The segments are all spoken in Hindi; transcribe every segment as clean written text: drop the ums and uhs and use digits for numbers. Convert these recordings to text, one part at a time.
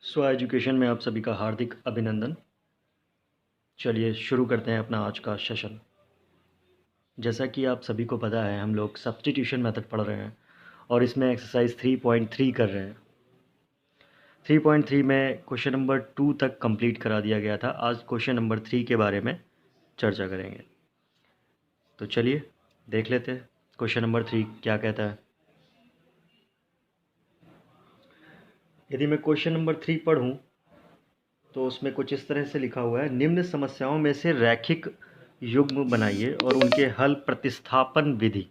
स्व एजुकेशन में आप सभी का हार्दिक अभिनंदन। चलिए शुरू करते हैं अपना आज का सेशन। जैसा कि आप सभी को पता है, हम लोग सब्स्टिट्यूशन मेथड पढ़ रहे हैं और इसमें एक्सरसाइज 3.3 कर रहे हैं। 3.3 में क्वेश्चन नंबर 2 तक कंप्लीट करा दिया गया था। आज क्वेश्चन नंबर 3 के बारे में चर्चा करेंगे। तो चलिए देख लेते हैं क्वेश्चन नंबर 3 क्या कहता है। यदि मैं क्वेश्चन नंबर 3 पढ़ूँ तो उसमें कुछ इस तरह से लिखा हुआ है, निम्न समस्याओं में से रैखिक युग्म बनाइए और उनके हल प्रतिस्थापन विधि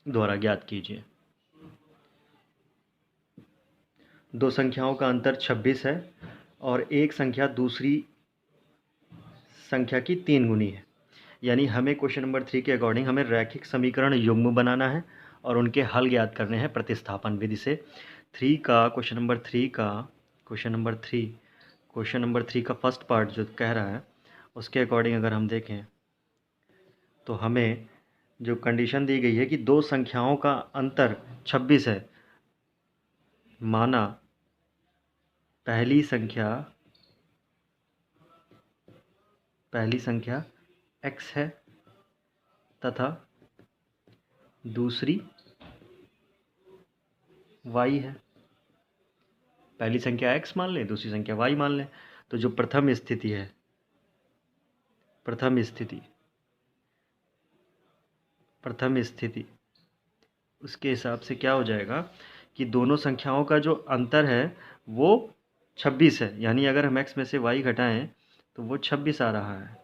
द्वारा ज्ञात कीजिए। दो संख्याओं का अंतर 26 है और एक संख्या दूसरी संख्या की 3 गुनी है। यानी हमें क्वेश्चन नंबर 3 के अकॉर्डिंग हमें रैखिक समीकरण युग्म बनाना है और उनके हल ज्ञात करने हैं प्रतिस्थापन विधि से। क्वेश्चन नंबर थ्री का फर्स्ट पार्ट जो कह रहा है उसके अकॉर्डिंग अगर हम देखें तो हमें जो कंडीशन दी गई है कि दो संख्याओं का अंतर 26 है, माना पहली संख्या x है तथा दूसरी y है। पहली संख्या x मान लें, दूसरी संख्या y मान लें। तो जो प्रथम स्थिति उसके हिसाब से क्या हो जाएगा कि दोनों संख्याओं का जो अंतर है वो 26 है। यानी अगर हम x में से y घटाएं तो वो 26 आ रहा है।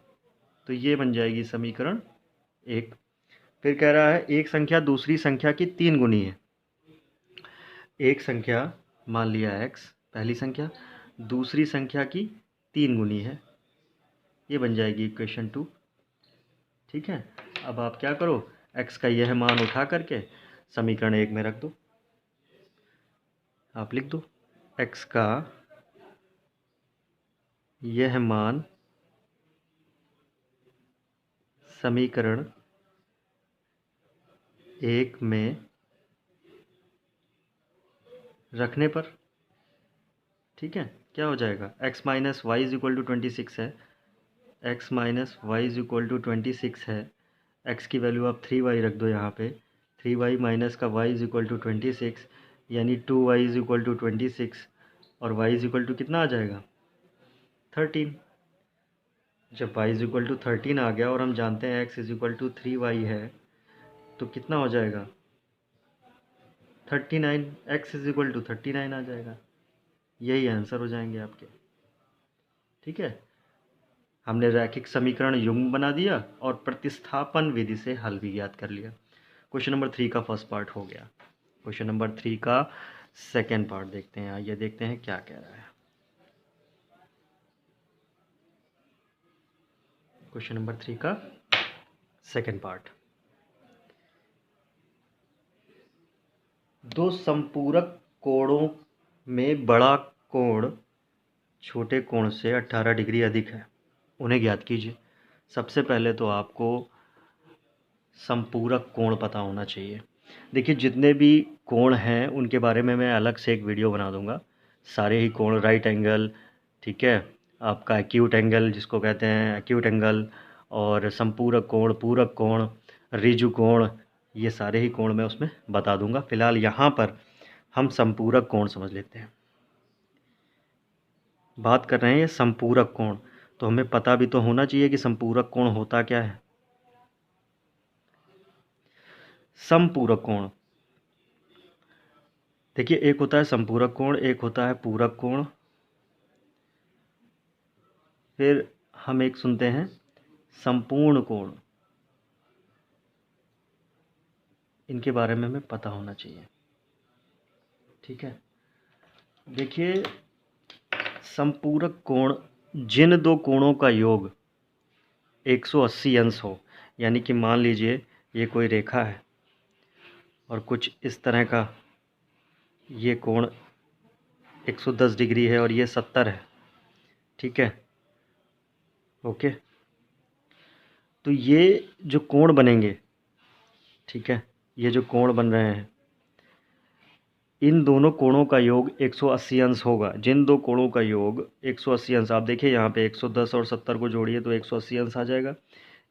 तो ये बन जाएगी समीकरण 1। फिर कह रहा है एक संख्या दूसरी संख्या की 3 गुनी है। एक संख्या मान लिया x, पहली संख्या दूसरी संख्या की 3 गुनी है। ये बन जाएगी इक्वेशन 2। ठीक है, अब आप क्या करो, x का यह मान उठा करके समीकरण 1 में रख दो। आप लिख दो x का यह मान समीकरण 1 में रखने पर, ठीक है, क्या हो जाएगा, x minus y is equal to 26 है। x minus y is equal to 26 है। x की वैल्यू आप 3y रख दो यहाँ पे। 3y माइनस का y इज इक्वल टू 26 यानी 2y इज इक्वल टू 26 और y इज इक्वल टू कितना आ जाएगा 13। जब y इज इक्वल टू 13 आ गया और हम जानते हैं x is equal to 3y है तो कितना हो जाएगा 39। x इज इक्वल टू 39 आ जाएगा। यही आंसर हो जाएंगे आपके। ठीक है, हमने रैखिक समीकरण युग्म बना दिया और प्रतिस्थापन विधि से हल भी ज्ञात कर लिया। क्वेश्चन नंबर 3 का फर्स्ट पार्ट हो गया। क्वेश्चन नंबर 3 का सेकेंड पार्ट देखते हैं। आइए देखते हैं क्या कह रहा है। क्वेश्चन नंबर 3 का सेकेंड पार्ट, दो संपूरक कोणों में बड़ा कोण छोटे कोण से 18 डिग्री अधिक है, उन्हें ज्ञात कीजिए। सबसे पहले तो आपको संपूरक कोण पता होना चाहिए। देखिए, जितने भी कोण हैं उनके बारे में मैं अलग से एक वीडियो बना दूंगा। सारे ही कोण, राइट एंगल, ठीक है, आपका एक्यूट एंगल जिसको कहते हैं एक्यूट एंगल, और संपूरक कोण, पूरक कोण, ऋजु कोण, ये सारे ही कोण मैं उसमें बता दूंगा। फिलहाल यहाँ पर हम संपूरक कोण समझ लेते हैं। बात कर रहे हैं संपूरक कोण, तो हमें पता भी तो होना चाहिए कि संपूरक कोण होता क्या है। संपूरक कोण, देखिए, एक होता है संपूरक कोण, एक होता है पूरक कोण, फिर हम एक सुनते हैं संपूर्ण कोण। इनके बारे में हमें पता होना चाहिए। ठीक है, देखिए, संपूरक कोण जिन दो कोणों का योग 180 अंश हो, यानी कि मान लीजिए ये कोई रेखा है और कुछ इस तरह का ये कोण 110 डिग्री है और ये 70 है। ठीक है, ओके, तो ये जो कोण बनेंगे, ठीक है, ये जो कोण बन रहे हैं इन दोनों कोणों का योग 180 अंश होगा। जिन दो कोणों का योग 180 अंश, आप देखिए यहाँ पे 110 और 70 को जोड़िए तो 180 अंश आ जाएगा।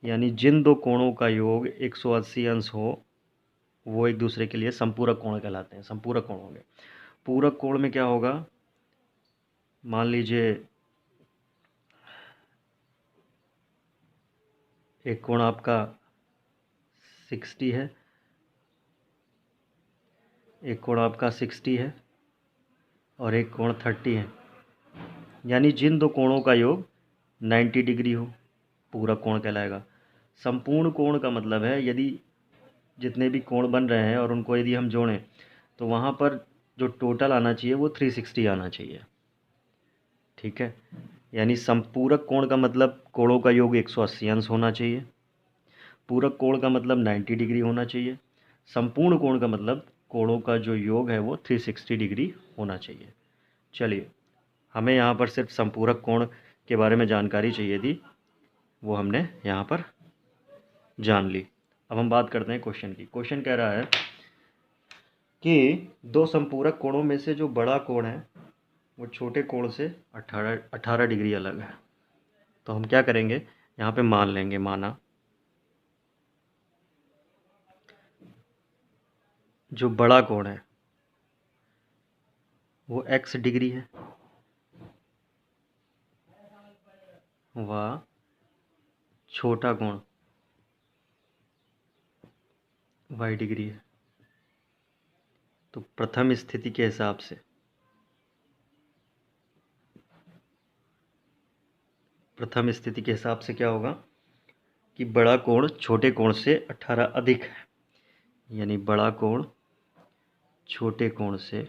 यानी जिन दो कोणों का योग 180 अंश हो वो एक दूसरे के लिए संपूरक कोण कहलाते हैं। संपूरक कोण होंगे। पूरक कोण में क्या होगा, मान लीजिए एक कोण आपका 60 है, एक कोण आपका 60 है और एक कोण 30 है। यानी जिन दो कोणों का योग 90 डिग्री हो पूरक कोण कहलाएगा। संपूर्ण कोण का मतलब है यदि जितने भी कोण बन रहे हैं और उनको यदि हम जोड़ें तो वहाँ पर जो टोटल आना चाहिए वो 360 आना चाहिए। ठीक है, यानी संपूरक कोण का मतलब कोणों का योग 180 अंश होना चाहिए। पूरक कोण का मतलब 90 डिग्री होना चाहिए। संपूर्ण कोण का मतलब कोणों का जो योग है वो 360 डिग्री होना चाहिए। चलिए, हमें यहाँ पर सिर्फ संपूरक कोण के बारे में जानकारी चाहिए थी, वो हमने यहाँ पर जान ली। अब हम बात करते हैं क्वेश्चन की। क्वेश्चन कह रहा है कि दो संपूरक कोणों में से जो बड़ा कोण है वो छोटे कोण से 18 डिग्री अलग है। तो हम क्या करेंगे, यहाँ पे मान लेंगे, माना जो बड़ा कोण है वो x डिग्री है व छोटा कोण y डिग्री है। तो प्रथम स्थिति के हिसाब से क्या होगा कि बड़ा कोण छोटे कोण से 18 अधिक है। यानी बड़ा कोण छोटे कोण से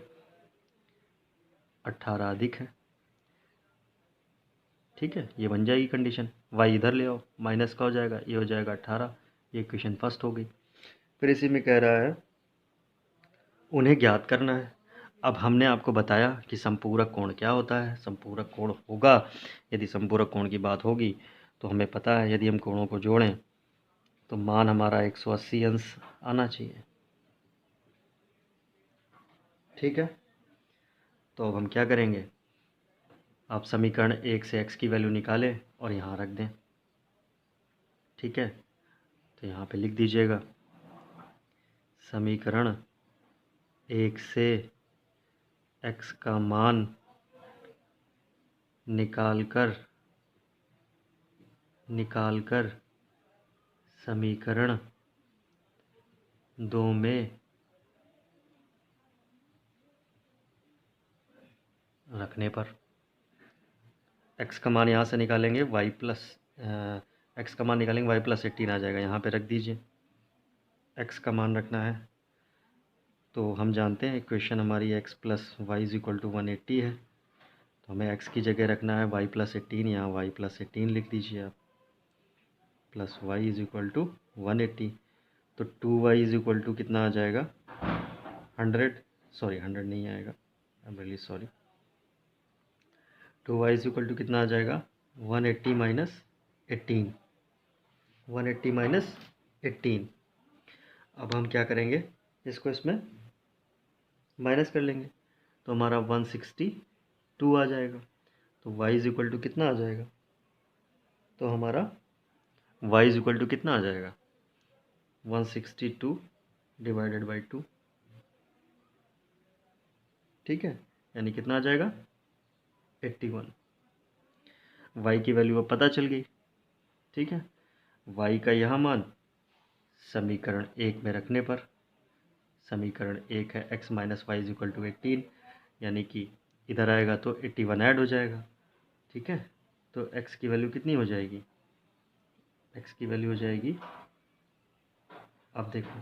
18 अधिक है। ठीक है, ये बन जाएगी कंडीशन। y इधर ले आओ, माइनस का हो जाएगा, ये हो जाएगा 18। ये इक्वेशन फर्स्ट हो गई। फिर इसी में कह रहा है उन्हें ज्ञात करना है। अब हमने आपको बताया कि संपूरक कोण क्या होता है। संपूरक कोण होगा, यदि संपूरक कोण की बात होगी तो हमें पता है यदि हम कोणों को जोड़ें तो मान हमारा 180 अंश आना चाहिए। ठीक है, तो अब हम क्या करेंगे, आप समीकरण 1 से x की वैल्यू निकालें और यहाँ रख दें। ठीक है, तो यहाँ पे लिख दीजिएगा समीकरण 1 से x का मान निकालकर समीकरण 2 में रखने पर x का मान यहाँ से निकालेंगे y प्लस x का मान निकालेंगे y प्लस 18 आ जाएगा। यहाँ पे रख दीजिए, x का मान रखना है। तो हम जानते हैं इक्वेशन हमारी x plus y is equal to 180 है। तो हमें x की जगह रखना है y प्लस 18। यहाँ y प्लस 18 लिख दीजिए आप, plus y is equal to 180। तो 2y इज इक्वल टू कितना आ जाएगा 100, सॉरी 100 नहीं आएगा, I am really sorry. 2y is equal to कितना आ जाएगा 180 माइनस 18, 180 माइनस 18। अब हम क्या करेंगे, इसको इसमें माइनस कर लेंगे तो हमारा 162 आ जाएगा। तो y इज इक्वल टू कितना आ जाएगा, तो हमारा y इज इक्वल टू कितना आ जाएगा 162 डिवाइडेड बाई 2। ठीक है, यानी कितना आ जाएगा 81। y की वैल्यू अब पता चल गई। ठीक है, y का यह मान समीकरण 1 में रखने पर, समीकरण 1 है x minus y is equal to 18, यानी कि इधर आएगा तो 81 ऐड हो जाएगा। ठीक है, तो x की वैल्यू कितनी हो जाएगी, x की वैल्यू हो जाएगी, अब देखो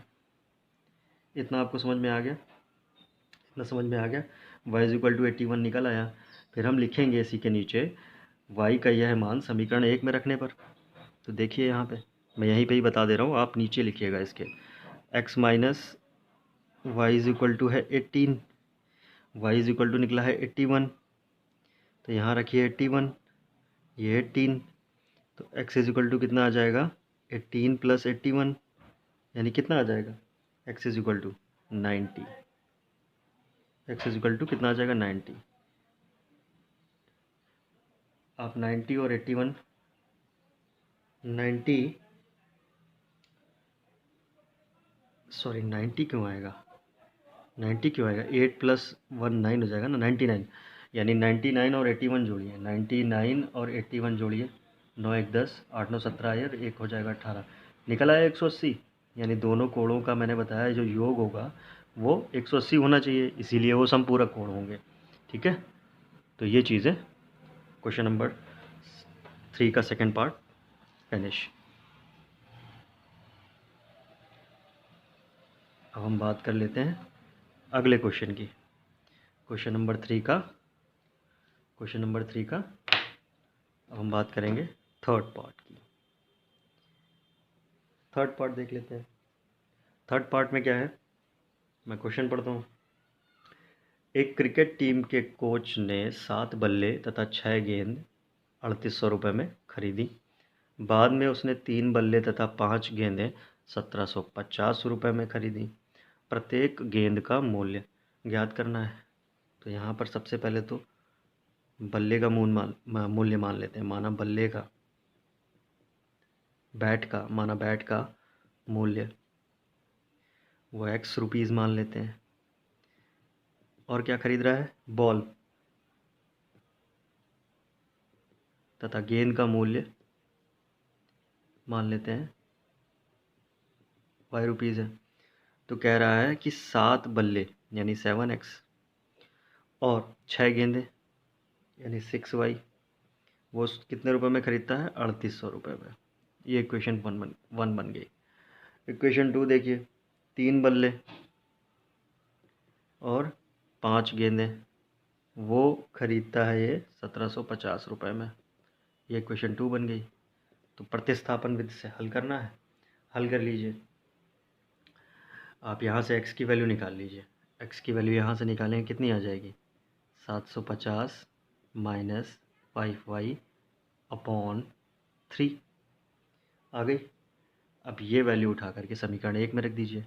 इतना आपको समझ में आ गया, इतना समझ में आ गया। y इज इक्वल टू 81 निकल आया। फिर हम लिखेंगे इसी के नीचे y का यह मान समीकरण 1 में रखने पर। तो देखिए यहाँ पे मैं यहीं पे ही बता दे रहा हूँ, आप नीचे लिखिएगा इसके x minus y is equal to है 18, y इज इक्वल टू निकला है 81। तो यहाँ रखिए 81, ये 18, तो x इज इक्वल टू कितना आ जाएगा 18 प्लस 81, यानी कितना आ जाएगा x is equal to 90। x is equal to कितना आ जाएगा 90। आप 90 और 81 90 सॉरी 90 क्यों आएगा, 90 क्यों आएगा, 8 प्लस 1 9 हो जाएगा ना, 99। यानी 99 और 81 जोड़िए, 99 और 81 जोड़िए, 9 1 10, 8 9 17 आया, एक हो जाएगा 18, निकल आया 180। यानी दोनों कोणों का मैंने बताया जो योग होगा वो 180 होना चाहिए, इसीलिए वो समपूरक कोण होंगे। ठीक है, तो ये चीज़ है। क्वेश्चन नंबर 3 का सेकंड पार्ट फिनिश। अब हम बात कर लेते हैं अगले क्वेश्चन की। क्वेश्चन नंबर 3 का अब हम बात करेंगे थर्ड पार्ट की। थर्ड पार्ट देख लेते हैं। थर्ड पार्ट में क्या है, मैं क्वेश्चन पढ़ता हूँ। एक क्रिकेट टीम के कोच ने 7 बल्ले तथा 6 गेंद 3800 रुपये में खरीदी। बाद में उसने 3 बल्ले तथा 5 गेंदें 1750 रुपये में खरीदी। प्रत्येक गेंद का मूल्य ज्ञात करना है। तो यहाँ पर सबसे पहले तो बल्ले का मूल्य मान लेते हैं। माना बल्ले का, बैट का मूल्य वो x रुपीज़ मान लेते हैं। और क्या खरीद रहा है, बॉल, तथा गेंद का मूल्य मान लेते हैं y रुपीज़ है। तो कह रहा है कि 7 बल्ले यानी 7x और 6 गेंदें यानी 6y वो कितने रुपए में खरीदता है, 3800 रुपये में। ये इक्वेशन वन बन गई। इक्वेशन 2 देखिए, 3 बल्ले और 5 गेंदें वो खरीदता है ये 1750 रुपये में। ये इक्वेशन 2 बन गई। तो प्रतिस्थापन विधि से हल करना है, हल कर लीजिए। आप यहाँ से x की वैल्यू निकाल लीजिए। x की वैल्यू यहाँ से निकालेंगे, कितनी आ जाएगी, 750 माइनस 5y अपॉन 3 आ गई। अब ये वैल्यू उठा करके समीकरण 1 में रख दीजिए।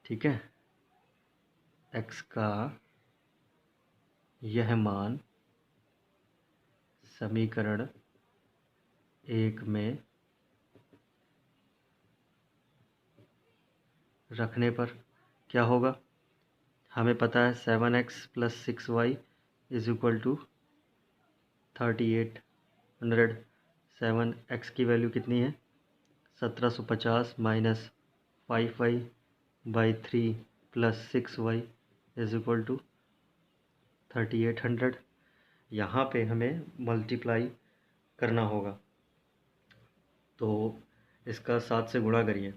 ठीक है, x का यह मान समीकरण 1 में रखने पर क्या होगा, हमें पता है 7x plus 6y is equal to 3800। 7x की वैल्यू कितनी है, 1750 minus 5y by 3 plus 6y is equal to 3800। यहाँ पे हमें मल्टीप्लाई करना होगा, तो इसका 7 से गुणा करिए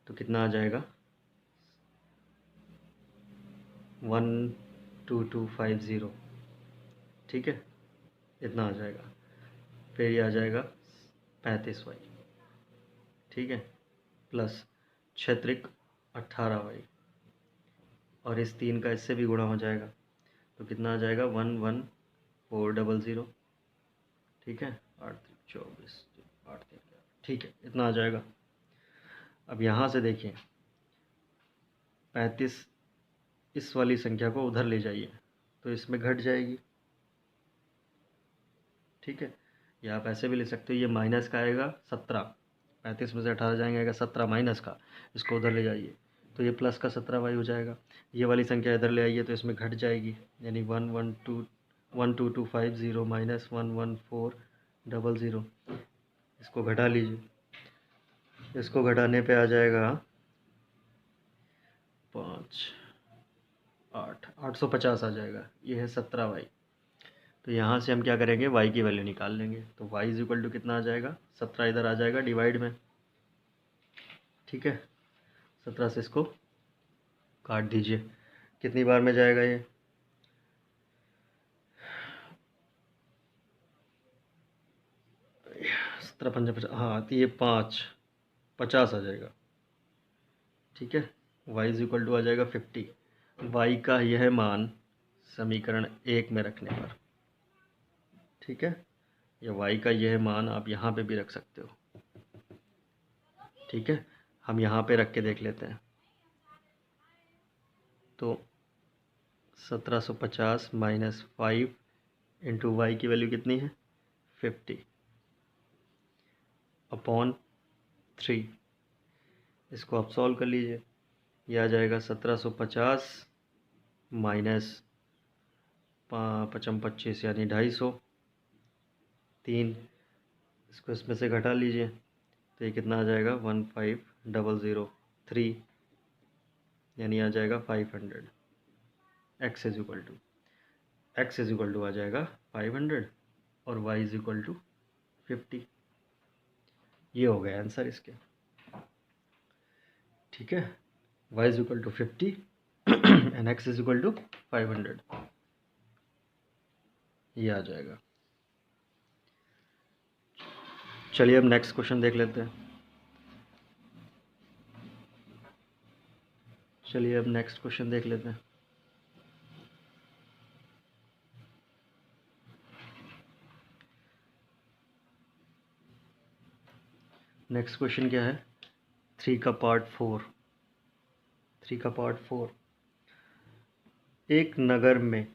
तो कितना आ जाएगा, 12250। ठीक है, इतना आ जाएगा। फिर ये आ जाएगा 35y। ठीक है, प्लस 6 18y और इस 3 का इससे भी गुणा हो जाएगा तो कितना आ जाएगा, 11400। ठीक है, 8 24 8 ठीक है, इतना आ जाएगा। अब यहाँ से देखिए 35 इस वाली संख्या को उधर ले जाइए तो इसमें घट जाएगी। ठीक है, या आप ऐसे भी ले सकते हो, ये माइनस का आएगा 17, 35 में से 18 जाएंगे, आएगा 17 माइनस का, इसको उधर ले जाइए तो ये प्लस का 17y हो जाएगा। ये वाली संख्या इधर ले आइए तो इसमें घट जाएगी, यानी 12250 माइनस 11400। इसको घटा लीजिए, इसको घटाने पे आ जाएगा 850 आ जाएगा। ये है 17y। तो यहाँ से हम क्या करेंगे, y की वैल्यू निकाल लेंगे। तो y इज इक्वल टू कितना आ जाएगा, 17 इधर आ जाएगा डिवाइड में। ठीक है, 17 से इसको काट दीजिए, कितनी बार में जाएगा ये, 17 पंजा 50, हाँ तो ये 50 आ जाएगा। ठीक है, y इज इक्वल टू आ जाएगा 50। y का यह मान समीकरण 1 में रखने पर, ठीक है, या y का यह मान आप यहाँ पे भी रख सकते हो। ठीक है, हम यहाँ पे रख के देख लेते हैं। तो 1750 माइनस 5 इंटू वाई की वैल्यू कितनी है 50 अपॉन 3। इसको आप सॉल्व कर लीजिए। यह आ जाएगा 1750 माइनस 5×5 = 25 यानी 250। 3 इसको इसमें से घटा लीजिए तो ये कितना आ जाएगा 15003 यानी आ जाएगा 500। x इज इक्वल टू आ जाएगा 500 और y इज इक्वल टू 50। ये हो गया आंसर इसके। ठीक है, y is equal to 50 and x is equal to 500, ये आ जाएगा। चलिए अब नेक्स्ट क्वेश्चन देख लेते हैं। नेक्स्ट क्वेश्चन क्या है 3 का पार्ट 4। एक नगर में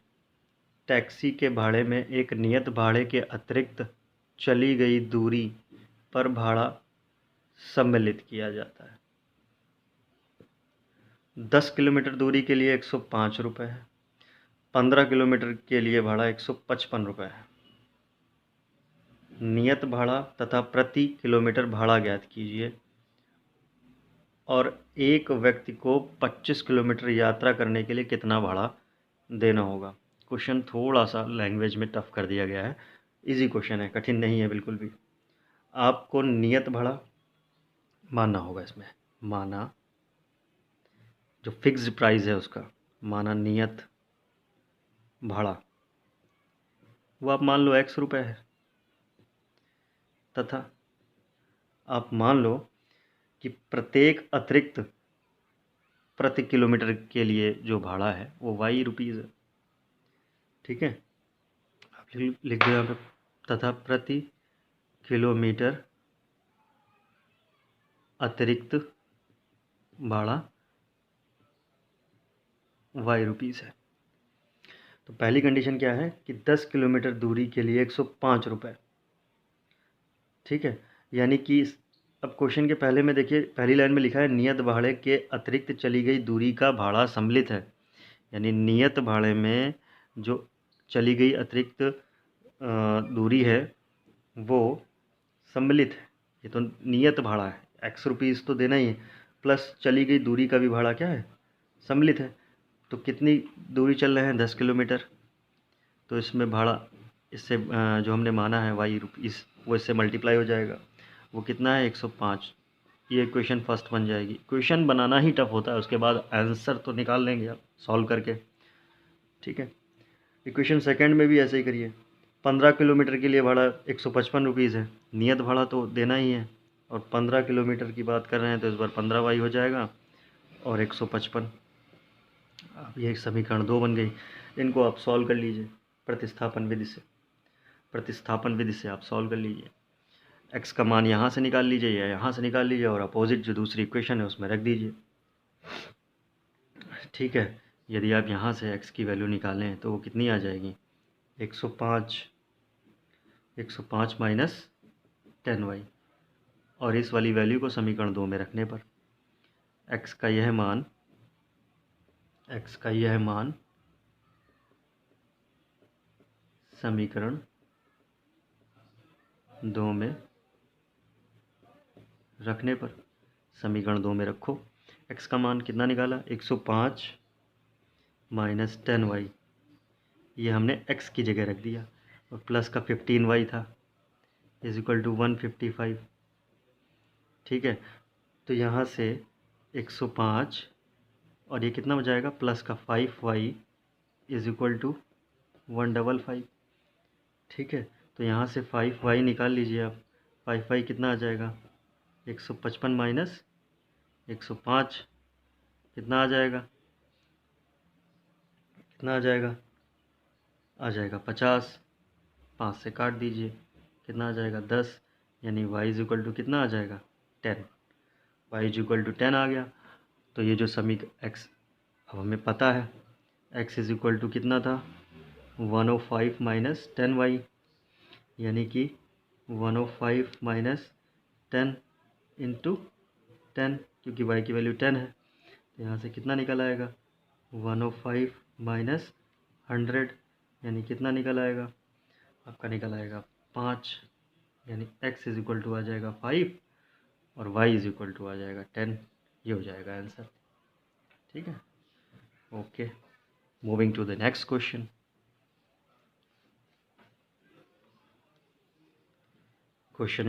टैक्सी के भाड़े में एक नियत भाड़े के अतिरिक्त चली गई दूरी पर भाड़ा सम्मिलित किया जाता है। 10 किलोमीटर दूरी के लिए 105 रुपये है, 15 किलोमीटर के लिए भाड़ा 155 रुपये है। नियत भाड़ा तथा प्रति किलोमीटर भाड़ा ज्ञात कीजिए और एक व्यक्ति को 25 किलोमीटर यात्रा करने के लिए कितना भाड़ा देना होगा। क्वेश्चन थोड़ा सा लैंग्वेज में टफ कर दिया गया है, इजी क्वेश्चन है, कठिन नहीं है बिल्कुल भी। आपको नियत भाड़ा मानना होगा, इसमें माना जो फिक्स्ड प्राइस है उसका माना नियत भाड़ा वो आप मान लो x रुपये है, तथा आप मान लो कि प्रत्येक अतिरिक्त प्रति किलोमीटर के लिए जो भाड़ा है वो y रुपीज़ है। ठीक है, आप लिख दो यहाँ पे तथा प्रति किलोमीटर अतिरिक्त भाड़ा y रुपीज़ है। तो पहली कंडीशन क्या है कि 10 किलोमीटर दूरी के लिए 105 रुपये। ठीक है, यानी कि अब क्वेश्चन के पहले में देखिए, पहली लाइन में लिखा है नियत भाड़े के अतिरिक्त चली गई दूरी का भाड़ा सम्मिलित है, यानी नियत भाड़े में जो चली गई अतिरिक्त दूरी है वो सम्मिलित है। ये तो नियत भाड़ा है, x रुपीज़ तो देना ही है, प्लस चली गई दूरी का भी भाड़ा क्या है सम्मिलित है। तो कितनी दूरी चल रहे हैं 10 किलोमीटर, तो इसमें भाड़ा इससे जो हमने माना है y रुपीज़ वो इससे मल्टीप्लाई हो जाएगा, वो कितना है 105। ये इक्वेशन फर्स्ट बन जाएगी। क्वेश्चन बनाना ही टफ होता है, उसके बाद आंसर तो निकाल लेंगे आप सॉल्व करके। ठीक है, इक्वेशन सेकंड में भी ऐसे ही करिए। 15 किलोमीटर के लिए भाड़ा 155 रुपीज़ है, नियत भाड़ा तो देना ही है, और 15 किलोमीटर की बात कर रहे हैं तो इस बार 15y हो जाएगा और 155। अब ये समीकरण 2 बन गई। इनको आप सॉल्व कर लीजिए प्रतिस्थापन विधि से आप सॉल्व कर लीजिए। x का मान यहाँ से निकाल लीजिए या यहाँ से निकाल लीजिए और अपोजिट जो दूसरी इक्वेशन है उसमें रख दीजिए। ठीक है, यदि आप यहाँ से x की वैल्यू निकालें तो वो कितनी आ जाएगी 105 माइनस 10y, और इस वाली वैल्यू को समीकरण 2 में रखने पर x का यह मान समीकरण 2 में रखने पर, समीकरण 2 में रखो। x का मान कितना निकाला 105 माइनस 10y, ये हमने x की जगह रख दिया, और प्लस का 15y था इज इक्वल टू 155। ठीक है, तो यहाँ से 105 और ये कितना हो जाएगा प्लस का 5y इज इक्वल टू 155। ठीक है, तो यहाँ से 5y निकाल लीजिए आप। 5y कितना आ जाएगा 155 माइनस 105 कितना आ जाएगा, आ जाएगा 50। 5 से काट दीजिए कितना आ जाएगा 10, यानी y इज इक्वल टू कितना आ जाएगा 10। y इज इक्वल टू 10 आ गया। तो ये जो समीकरण x अब हमें पता है x इज इक्वल टू कितना था 105 माइनस 10y, यानी कि 105 माइनस 10 इंटू 10, क्योंकि y की वैल्यू 10 है, तो यहाँ से कितना निकल आएगा 105 माइनस 100, यानी कितना निकल आएगा आपका, निकल आएगा 5, यानी x इज इक्वल टू आ जाएगा 5 और y इज इक्वल टू आ जाएगा 10। ये हो जाएगा आंसर। ठीक है, okay, moving to the next question. Question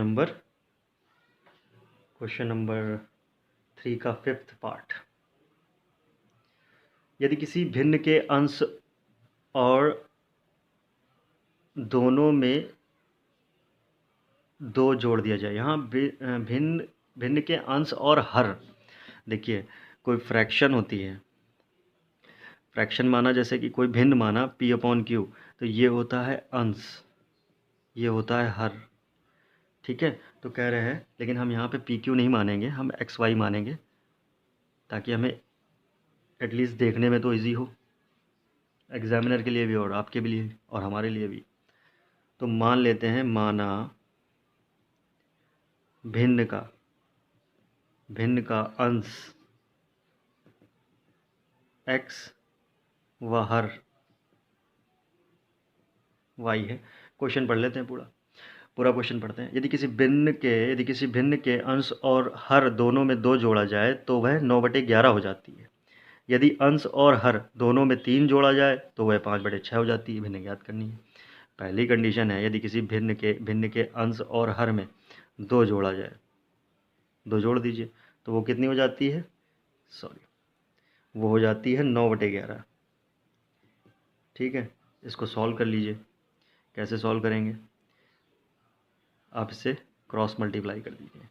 number 3 का 5th पार्ट। यदि किसी भिन्न के अंश और दोनों में 2 जोड़ दिया जाए, यहाँ भिन्न के अंश और हर, देखिए कोई फ्रैक्शन होती है, फ्रैक्शन माना जैसे कि कोई भिन्न माना p/q, तो ये होता है अंश, ये होता है हर। ठीक है, तो कह रहे हैं, लेकिन हम यहाँ पे pq नहीं मानेंगे, हम xy मानेंगे, ताकि हमें एटलीस्ट देखने में तो इजी हो, एग्जामिनर के लिए भी और आपके भी लिए और हमारे लिए भी। तो मान लेते हैं, माना भिन्न का अंश x व हर y है। क्वेश्चन पढ़ लेते हैं, पूरा क्वेश्चन पढ़ते हैं। यदि किसी भिन्न के अंश और हर दोनों में 2 जोड़ा जाए तो वह 9/11 हो जाती है। यदि अंश और हर दोनों में 3 जोड़ा जाए तो वह 5/6 हो जाती है। भिन्न ज्ञात करनी है। पहली कंडीशन है, यदि किसी भिन्न के अंश और हर में 2 जोड़ा जाए, 2 जोड़ दीजिए, तो वो कितनी हो जाती है, वो हो जाती है 9/11। ठीक है, इसको सॉल्व कर लीजिए। कैसे सॉल्व करेंगे, आप इसे क्रॉस मल्टीप्लाई कर दीजिए।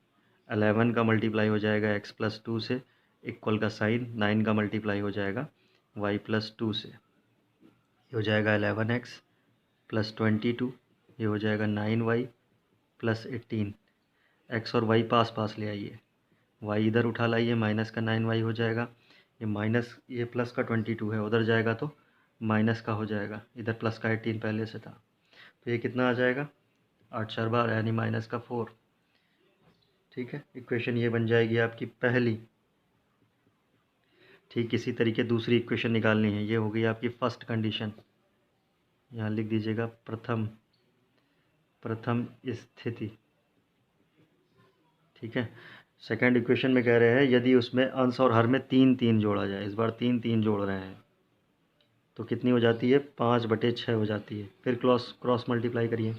11 का मल्टीप्लाई हो जाएगा x+2 से, इक्वल का साइन 9 का मल्टीप्लाई हो जाएगा y+2 से, ये हो जाएगा 11x + 22, ये हो जाएगा 9y + 18। x और y पास पास ले आइए, y इधर उठा लाइए, माइनस का 9y हो जाएगा, ये प्लस का 22 है, उधर जाएगा तो माइनस का हो जाएगा, इधर प्लस का 18 पहले से था, तो ये कितना आ जाएगा 8×4 12, यानी -4। ठीक है, इक्वेशन ये बन जाएगी आपकी पहली। ठीक इसी तरीके दूसरी इक्वेशन निकालनी है, ये हो गई आपकी फर्स्ट कंडीशन, यहाँ लिख दीजिएगा प्रथम स्थिति। ठीक है, सेकंड इक्वेशन में कह रहे हैं, यदि उसमें अंश और हर में 3 जोड़ा जाए, इस बार 3 जोड़ रहे हैं, तो कितनी हो जाती है 5/6 हो जाती है। फिर क्रॉस मल्टीप्लाई करिए,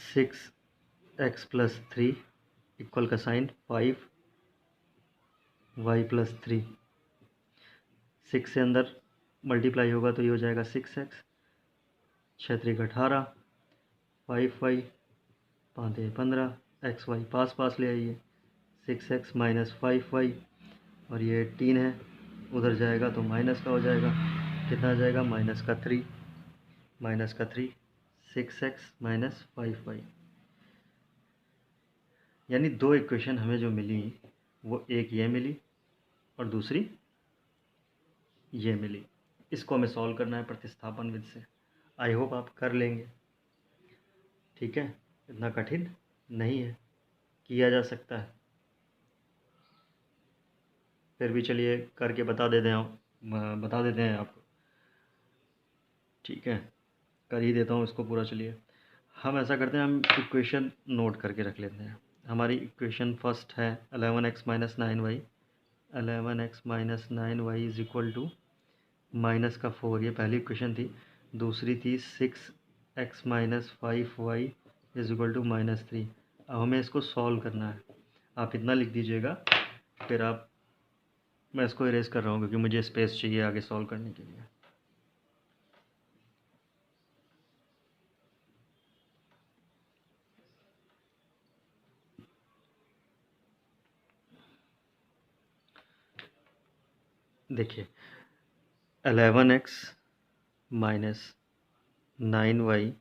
6x + 3 इक्वल का साइन 5y+3, 6 से अंदर मल्टीप्लाई होगा तो ये हो जाएगा 6x, 6×3 = 18, 5y, 5×3 = 15, xy पास पास ले आइए, 6x - 5y, और ये 18 है, उधर जाएगा तो माइनस का हो जाएगा, कितना आ जाएगा -3, 6x - 5y। यानी 2 इक्वेशन हमें जो मिली, वो एक ये मिली और दूसरी ये मिली। इसको हमें सॉल्व करना है प्रतिस्थापन विधि से। आई होप आप कर लेंगे। ठीक है, इतना कठिन नहीं है, किया जा सकता है। फिर भी चलिए करके बता देते हैं आपको। ठीक है, कर ही देता हूँ इसको पूरा। चलिए हम ऐसा करते हैं, हम इक्वेशन नोट करके रख लेते हैं। हमारी इक्वेशन फर्स्ट है 11x - 9y, 11x - 9y is equal to -4, ये पहली इक्वेशन थी। दूसरी थी 6x - 5y is equal to -3। अब हमें इसको सॉल्व करना है, आप इतना लिख दीजिएगा, फिर मैं इसको इरेज कर रहा हूँ क्योंकि मुझे स्पेस चाहिए आगे सॉल्व करने के लिए। देखिए 11x - 9y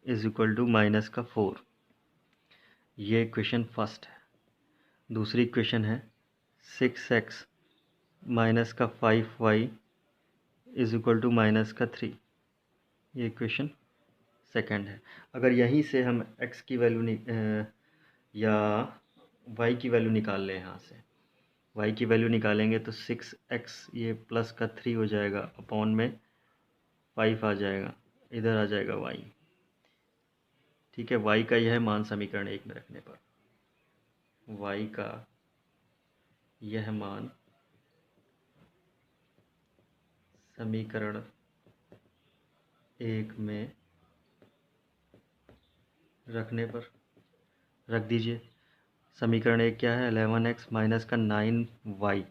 is equal to -4, ये इक्वेशन फर्स्ट है। दूसरी इक्वेशन है 6x माइनस का 5y is equal to minus का 3। ये इक्वेशन सेकंड है। अगर यहीं से हम x की वैल्यू या y की वैल्यू निकाल लें, यहाँ से y की वैल्यू निकालेंगे तो 6x ये प्लस का 3 हो जाएगा, अपॉन में 5 आ जाएगा, इधर आ जाएगा y। ठीक है, y का यह मान समीकरण 1 में रखने पर y का यह मान समीकरण 1 में रखने पर रख दीजिए। समीकरण 1 क्या है? 11x माइनस का 9y,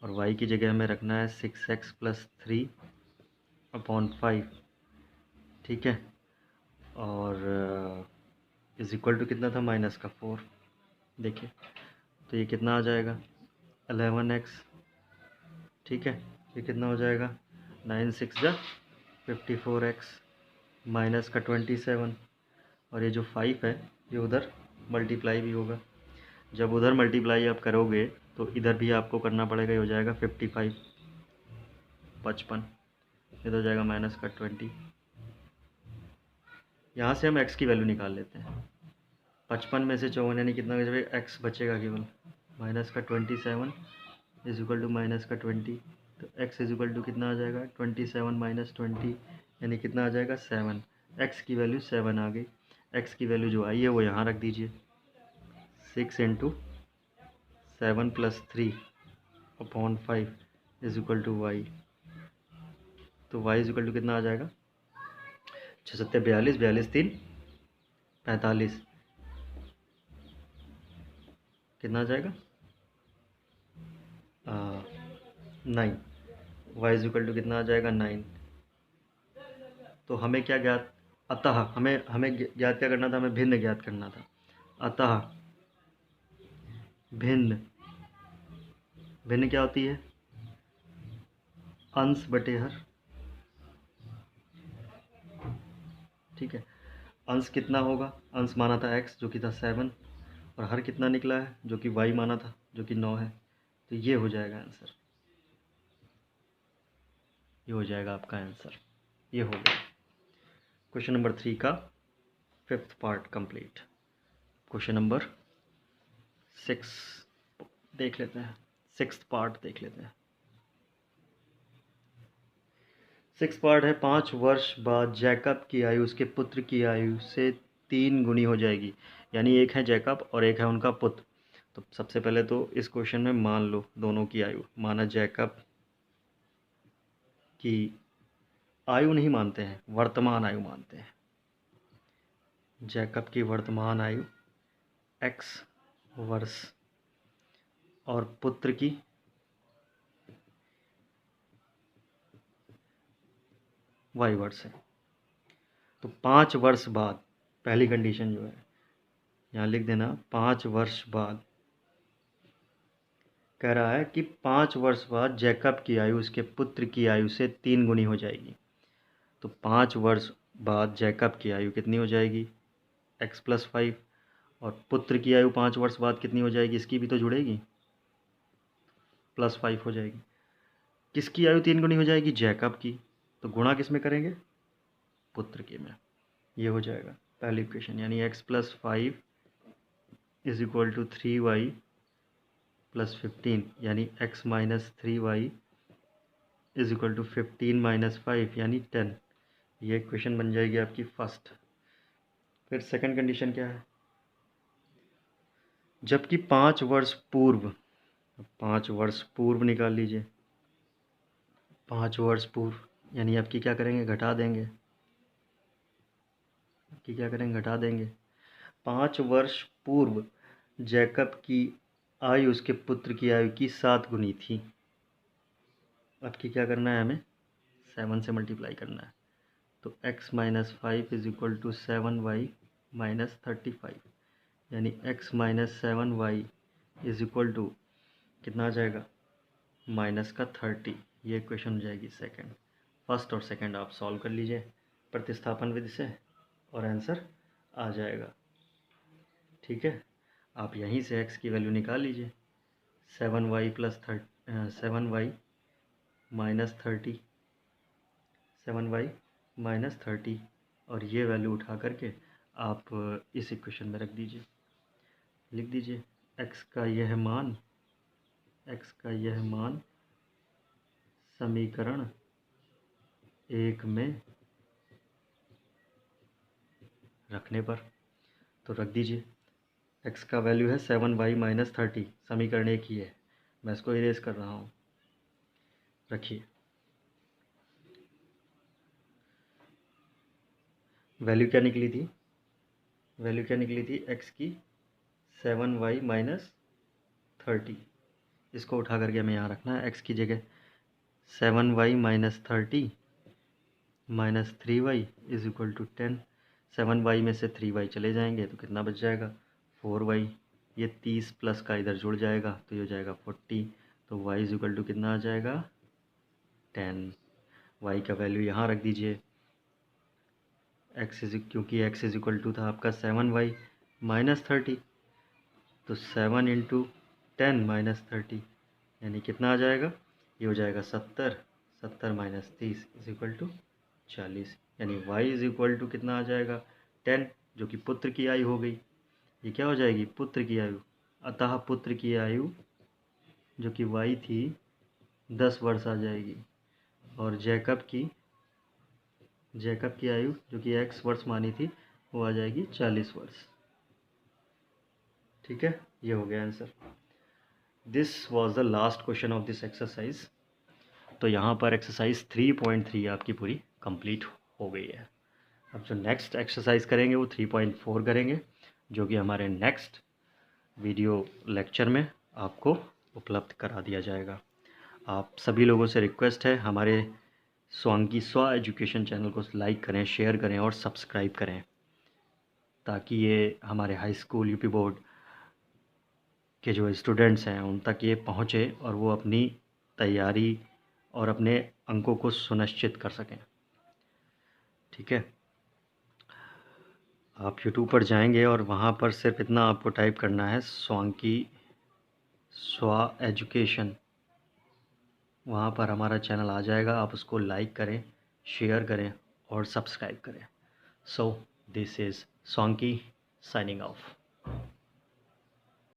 और y की जगह हमें रखना है 6x प्लस 3 अपॉन 5। ठीक है, और इज इक्वल टू कितना था? माइनस का 4। देखिए तो ये कितना आ जाएगा? 11x। ठीक है, ये कितना हो जाएगा? 9 6 जा 54x माइनस का 27, और ये जो 5 है ये उधर मल्टीप्लाई भी होगा। जब उधर मल्टीप्लाई आप करोगे तो इधर भी आपको करना पड़ेगा, ये हो जाएगा 55 55, इधर हो जाएगा माइनस का 20। यहाँ से हम x की वैल्यू निकाल लेते हैं। 55 में से 54 यानी कितना बचेगा? x बचेगा केवल, माइनस का 27 इज इक्वल टू माइनस का 20। तो x इज इक्वल टू कितना आ जाएगा? 27 माइनस 20 यानी कितना आ जाएगा? 7। x की वैल्यू 7 आ गई। x की वैल्यू जो आई है वो यहाँ रख दीजिए। 6 into 7 plus 3 upon 5 is equal to y। तो y इज इक्वल टू कितना आ जाएगा? 6 7 42, 42 3 45, कितना आ जाएगा? 9। y इज इक्वल टू कितना आ जाएगा? 9। तो हमें क्या ज्ञात, अतः हमें हमें ज्ञात क्या करना था? हमें भिन्न ज्ञात करना था। अतः भिन्न, भिन्न क्या होती है? अंश बटे हर। ठीक है, अंश कितना होगा? अंश माना था x जो कि था 7, और हर कितना निकला है? जो कि y माना था जो कि 9 है। तो ये हो जाएगा आंसर, ये हो जाएगा आपका आंसर। ये हो गया क्वेश्चन नंबर 3 का 5th part complete. Question number 6 देख लेते हैं, 6th पार्ट देख लेते हैं। 6th पार्ट है, 5 वर्ष बाद जैकब की आयु उसके पुत्र की आयु से 3 गुनी हो जाएगी। यानी एक है जैकब और एक है उनका पुत्र। तो सबसे पहले तो इस क्वेश्चन में मान लो दोनों की आयु। माना जैकब की आयु नहीं मानते हैं, वर्तमान आयु मानते हैं। जैकब की वर्तमान आयु x वर्ष और पुत्र की y वर्ष है। तो 5 वर्ष बाद, पहली कंडीशन जो है यहाँ लिख देना, 5 वर्ष बाद कह रहा है कि 5 वर्ष बाद जैकब की आयु उसके पुत्र की आयु से 3 गुनी हो जाएगी। तो 5 वर्ष बाद जैकब की आयु कितनी हो जाएगी? x प्लस 5, और पुत्र की आयु 5 वर्ष बाद कितनी हो जाएगी? इसकी भी तो जुड़ेगी, प्लस 5 हो जाएगी। किसकी आयु 3 गुनी हो जाएगी? जैकब की। तो गुणा किस में करेंगे? पुत्र की में। ये हो जाएगा पहली इक्वेशन, यानी x plus 5 is equal to 3y plus 15, यानी x minus 3y is equal to 15 minus 5 यानी 10। ये इक्वेशन बन जाएगी आपकी फर्स्ट। फिर सेकंड कंडीशन क्या है? जबकि 5 वर्ष पूर्व, 5 वर्ष पूर्व निकाल लीजिए। 5 वर्ष पूर्व यानी आपकी क्या करेंगे? घटा देंगे। आपकी क्या करेंगे? घटा देंगे। 5 वर्ष पूर्व जैकब की आयु उसके पुत्र की आयु की 7 गुनी थी। आपकी क्या करना है? हमें 7 से मल्टीप्लाई करना है। तो x minus 5 is equal to 7y minus 35, यानी x minus 7y is equal to कितना आ जाएगा? माइनस का 30। ये इक्वेशन हो जाएगी सेकंड। फर्स्ट और सेकंड आप सॉल्व कर लीजिए प्रतिस्थापन विधि से और आंसर आ जाएगा। ठीक है, आप यहीं से x की वैल्यू निकाल लीजिए। 7y प्लस 7y -30, 7y -30 और ये वैल्यू उठा करके आप इस इक्वेशन में रख दीजिए, लिख दीजिए x का यह मान समीकरण 1 में रखने पर, तो रख दीजिए x का वैल्यू है 7y -30, समीकरण 1 ही है, मैं इसको इरेज कर रहा हूँ, रखिए। वैल्यू क्या निकली थी x की 7y -30, इसको उठा करके हमें यहाँ रखना है, x की जगह 7y -30 -3y = 10। 7y में से 3y चले जाएंगे तो कितना बच जाएगा 4y, ये 30 प्लस का इधर जुड़ जाएगा तो ये हो जाएगा 40, तो y = कितना आ जाएगा 10। y का वैल्यू यहाँ रख दीजिए, क्योंकि x था आपका 7y -30, तो 7 × 10 - 30 यानी कितना आ जाएगा, ये हो जाएगा 70, 70 - 30 = 40, यानी y कितना आ जाएगा 10, जो कि पुत्र की आयु हो गई। ये क्या हो जाएगी पुत्र की आयु, अतः पुत्र की आयु जो कि y थी 10 वर्ष आ जाएगी, और जैकब की आयु जो कि x वर्ष मानी थी वो आ जाएगी 40 वर्ष। ठीक है, ये हो गया answer. This was the last question of this exercise. तो यहाँ पर एक्सरसाइज 3.3 आपकी पूरी कंप्लीट हो गई है। अब जो नेक्स्ट एक्सरसाइज करेंगे वो 3.4 करेंगे, जो कि हमारे नेक्स्ट वीडियो लेक्चर में आपको उपलब्ध करा दिया जाएगा। आप सभी लोगों से रिक्वेस्ट है, हमारे स्वांगी स्व एजुकेशन चैनल को लाइक करें, शेयर करें और सब्सक्राइब करें, ताकि ये हमारे हाई स्कूल यूपी बोर्ड के जो स्टूडेंट्स हैं उन तक ये पहुँचे और वो अपनी तैयारी और अपने अंकों को सुनिश्चित कर सकें। ठीक है, आप यूट्यूब पर जाएंगे और वहाँ पर सिर्फ इतना आपको टाइप करना है, स्वांगी स्व एजुकेशन, वहाँ पर हमारा चैनल आ जाएगा। आप उसको लाइक करें, शेयर करें और सब्सक्राइब करें। So this is Swangi signing of.